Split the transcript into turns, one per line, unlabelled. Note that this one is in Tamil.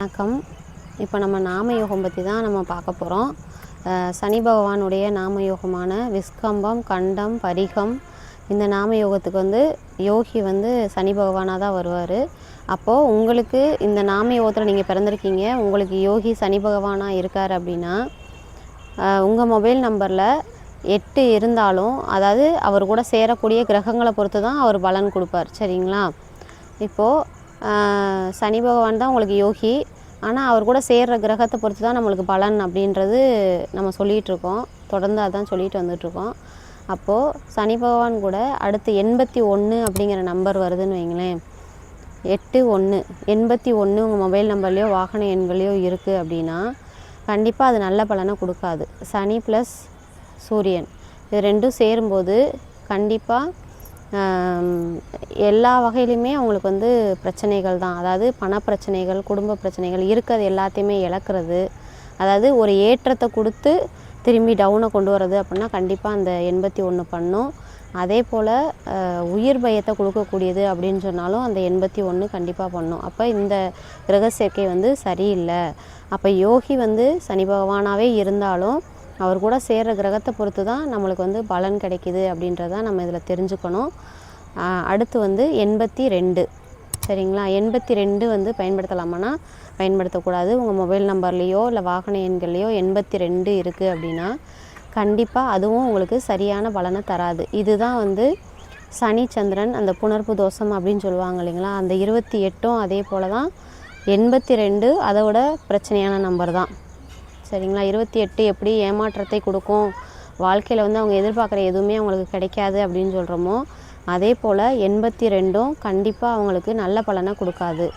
வணக்கம். இப்போ நம்ம நாமயோகம் பற்றி தான் நம்ம பார்க்க போகிறோம். சனி பகவானுடைய நாமயோகமான விஸ்கம்பம், கண்டம், பரிகம், இந்த நாமயோகத்துக்கு யோகி சனி பகவானாக தான் வருவார். அப்போது உங்களுக்கு இந்த நாமயோகத்தில் நீங்கள் பிறந்திருக்கீங்க, உங்களுக்கு யோகி சனி பகவானாக இருக்கார் அப்படின்னா, உங்கள் மொபைல் நம்பரில் 8 இருந்தாலும், அதாவது அவர் கூட சேரக்கூடிய கிரகங்களை பொறுத்து தான் அவர் பலன் கொடுப்பார். சரிங்களா? இப்போது சனி பகவான் தான் உங்களுக்கு யோகி, ஆனால் அவர் கூட சேர்கிற கிரகத்தை பொறுத்து தான் நம்மளுக்கு பலன் அப்படின்றது நம்ம சொல்லிகிட்ருக்கோம். தொடர்ந்து அதான் சொல்லிட்டு வந்துட்ருக்கோம். அப்போது சனி பகவான் கூட அடுத்து 81 அப்படிங்கிற நம்பர் வருதுன்னு வைங்களேன். 81 81 உங்கள் மொபைல் நம்பர்லேயோ வாகன எண்களையோ இருக்குது அப்படின்னா கண்டிப்பாக அது நல்ல பலனை கொடுக்காது. சனி ப்ளஸ் சூரியன் இது ரெண்டும் சேரும்போது கண்டிப்பாக எல்லா வகையிலுமே அவங்களுக்கு பிரச்சனைகள் தான். அதாவது பணப்பிரச்சனைகள், குடும்ப பிரச்சனைகள், இருக்கிறது எல்லாத்தையுமே இழக்கிறது, அதாவது ஒரு ஏற்றத்தை கொடுத்து திரும்பி டவுனை கொண்டு வர்றது அப்படின்னா கண்டிப்பாக அந்த 81 பண்ணும். அதே போல் உயிர் பயத்தை கொடுக்கக்கூடியது அப்படின்னு சொன்னாலும் அந்த 81 கண்டிப்பாக பண்ணும். அப்போ இந்த கிரக சேர்க்கை சரியில்லை. அப்போ யோகி சனி பகவானாகவே இருந்தாலும் அவர் கூட சேர்கிற கிரகத்தை பொறுத்து தான் நம்மளுக்கு பலன் கிடைக்கிது அப்படின்றத நம்ம இதில் தெரிஞ்சுக்கணும். அடுத்து 82. சரிங்களா? 82 பயன்படுத்தலாமான்னா பயன்படுத்தக்கூடாது. உங்கள் மொபைல் நம்பர்லேயோ இல்லை வாகன எண்கள்லையோ 82 இருக்குது அப்படின்னா கண்டிப்பாக அதுவும் உங்களுக்கு சரியான பலனை தராது. இதுதான் சனி சந்திரன் அந்த புணர்ப்பு தோஷம் அப்படின்னு சொல்லுவாங்க இல்லைங்களா? அந்த 28 அதே போல் தான். 82 அதை விட பிரச்சனையான நம்பர் தான். சரிங்களா? 28 எப்படி ஏமாற்றத்தை கொடுக்கும், வாழ்க்கையில் அவங்க எதிர்பார்க்குற எதுவுமே அவங்களுக்கு கிடைக்காது அப்படின்னு சொல்கிறோமோ, அதே போல் 82 கண்டிப்பாக அவங்களுக்கு நல்ல பலனை கொடுக்காது.